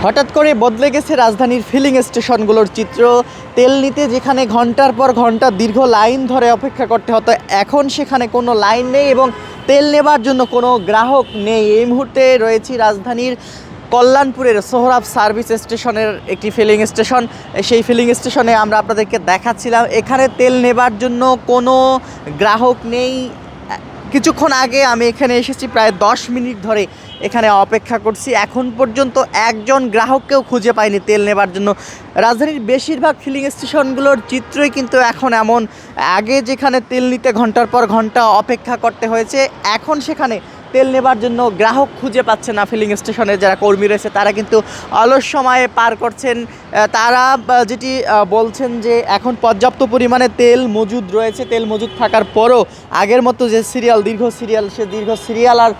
হঠাৎ করে বদলে গেছে রাজধানীর ফিলিং স্টেশনগুলোর চিত্র। তেল নিতে যেখানে ঘন্টার পর ঘন্টা দীর্ঘ লাইন ধরে অপেক্ষা করতে হতো, এখন সেখানে কোনো লাইন নেই এবং তেল নেবার জন্য কোনো গ্রাহক নেই। এই মুহূর্তে রয়েছি রাজধানীর কল্যাণপুরের সোহরাব সার্ভিস স্টেশনের একটি ফিলিং স্টেশন। সেই ফিলিং স্টেশনে আমরা আপনাদেরকে দেখাচ্ছিলাম, এখানে তেল নেবার জন্য কোনো গ্রাহক নেই। কিছুক্ষণ আগে আমি এখানে এসেছি, প্রায় 10 মিনিট ধরে এখানে অপেক্ষা করছি, এখন পর্যন্ত একজন গ্রাহককেও খুঁজে পাইনি তেল নেবার জন্য। রাজধানীর বেশিরভাগ ফিলিং স্টেশনগুলোর চিত্রই কিন্তু এখন এমন। আগে যেখানে তেল নিতে ঘন্টার পর ঘন্টা অপেক্ষা করতে হয়েছে, এখন সেখানে তেল নেবার জন্য গ্রাহক খুঁজে পাচ্ছে না। ফিলিং স্টেশনে যারা কর্মী রয়েছে তারা কিন্তু অলস সময়ে পার করছেন। তারা যেটি বলছেন যে এখন পর্যাপ্ত পরিমাণে তেল মজুদ রয়েছে, তেল মজুদ থাকার পরও আগের মতো যে দীর্ঘ সিরিয়াল আর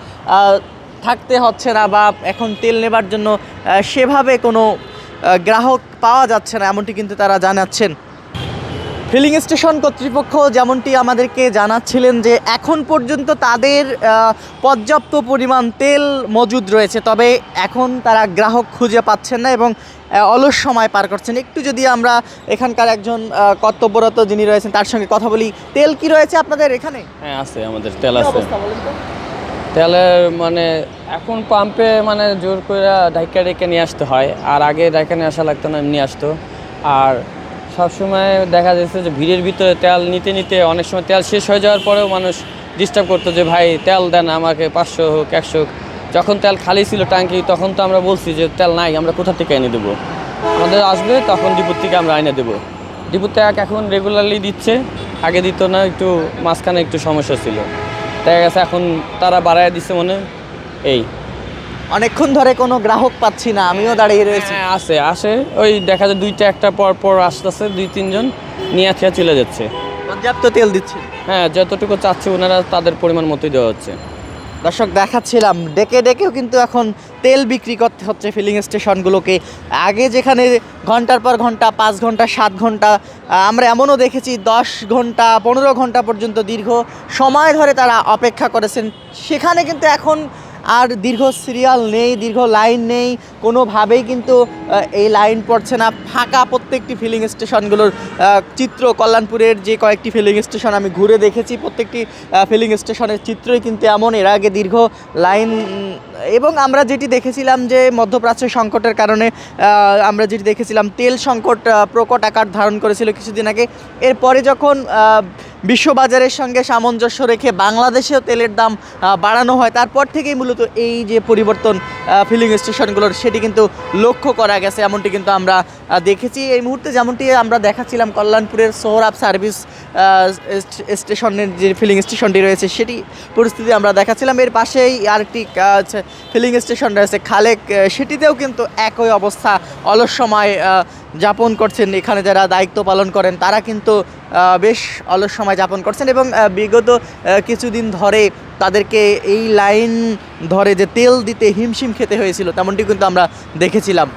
থাকতে হচ্ছে না, বা এখন তেল নেবার জন্য সেভাবে কোনো গ্রাহক পাওয়া যাচ্ছে না, এমনটি কিন্তু তারা জানাচ্ছেন। ফিলিং স্টেশন কর্তৃপক্ষ যেমনটি আমাদেরকে জানাচ্ছিলেন যে এখন পর্যন্ত তাদের পর্যাপ্ত পরিমাণ তেল মজুদ রয়েছে, তবে এখন তারা গ্রাহক খুঁজে পাচ্ছেন না এবং অলস সময় পার করছেন। একটু যদি আমরা এখানকার একজন কর্তব্যরত যিনি রয়েছেন তার সঙ্গে কথা বলি। তেল কি রয়েছে আপনাদের এখানে? হ্যাঁ আছে, আমাদের তেল আছে। তেলের মানে এখন পাম্পে মানে জোর করে ডাইকা ডেকে নিয়ে আসতে হয়, আর আগে ডাইকা নিয়ে আসা লাগতো না, এমনি আসতো। আর সবসময় দেখা যাচ্ছে যে ভিড়ের ভিতরে তেল নিতে নিতে অনেক সময় তেল শেষ হয়ে যাওয়ার পরেও মানুষ ডিস্টার্ব করতো যে ভাই তেল দেন আমাকে, 500 হোক 100 হোক। যখন তেল খালি ছিল ট্যাঙ্কি, তখন তো আমরা বলছি যে তেল নাই, আমরা কোথা থেকে এনে দেবো, আমাদের আসবে তখন ডিপুর থেকে আমরা এনে দেবো। ডিপুর থেকে এখন রেগুলারলি দিচ্ছে, আগে দিত না, একটু মাঝখানে একটু সমস্যা ছিল, দেখা গেছে এখন তারা বাড়ায় দিচ্ছে মনে। এই অনেকক্ষণ ধরে কোনো গ্রাহক পাচ্ছি না, আমিও দাঁড়িয়ে রয়েছি। হ্যাঁ আসে ওই দেখা যায় 2টা একটা পর পর আসতেছে, 2-3 জন নিয়ে খেয়ে চলে যাচ্ছে। পর্যাপ্ত তেল দিচ্ছে? হ্যাঁ, যতটুকু চাচ্ছে ওনারা তাদের পরিমাণ মতোই দেওয়া হচ্ছে। দর্শক দেখাচ্ছিলাম, ডেকে ডেকেও কিন্তু এখন তেল বিক্রি করতে হচ্ছে ফিলিং স্টেশনগুলোকে। আগে যেখানে ঘন্টার পর ঘন্টা, 5 ঘন্টা 7 ঘন্টা, আমরা এমনও দেখেছি 10 ঘন্টা 15 ঘন্টা পর্যন্ত দীর্ঘ সময় ধরে তারা অপেক্ষা করেছেন, সেখানে কিন্তু এখন আর দীর্ঘ সিরিয়াল নেই, দীর্ঘ লাইন নেই, কোনোভাবেই কিন্তু এই লাইন পড়ছে না। ফাঁকা প্রত্যেকটি ফিলিং স্টেশনগুলোর চিত্র, কল্যাণপুরের যে কয়েকটি ফিলিং স্টেশন আমি ঘুরে দেখেছি, প্রত্যেকটি ফিলিং স্টেশনের চিত্রই কিন্তু এমন। এর আগে দীর্ঘ লাইন, এবং আমরা যেটি দেখেছিলাম যে মধ্যপ্রাচ্য সংকটের কারণে আমরা যেটি দেখেছিলাম তেল সংকট প্রকট আকার ধারণ করেছিল কিছুদিন আগে। এরপরে যখন বিশ্ববাজারের সঙ্গে সামঞ্জস্য রেখে বাংলাদেশেও তেলের দাম বাড়ানো হয়, তারপর থেকেই মূলত এই যে পরিবর্তন ফিলিং স্টেশনগুলোর, সেটি কিন্তু লক্ষ্য করা গেছে, এমনটি কিন্তু আমরা দেখেছি। এই মুহূর্তে যেমনটি আমরা দেখাচ্ছিলাম কল্যাণপুরের সোহরাব সার্ভিস স্টেশনের যে ফিলিং স্টেশনটি রয়েছে সেটি পরিস্থিতি আমরা দেখাচ্ছিলাম। এর পাশেই আরেকটি ফিলিং স্টেশন রয়েছে খালেক, সেটিতেও কিন্তু একই অবস্থা, অলস সময় যাপন করছেন এখানে যারা দায়িত্ব পালন করেন, তারা কিন্তু বেশ অলস সময় যাপন করছেন এবং বিগত কিছুদিন ধরে তাদেরকে এই লাইন ধরে যে তেল দিতে হিমশিম খেতে হয়েছিল, তেমনটি কিন্তু আমরা দেখেছিলাম।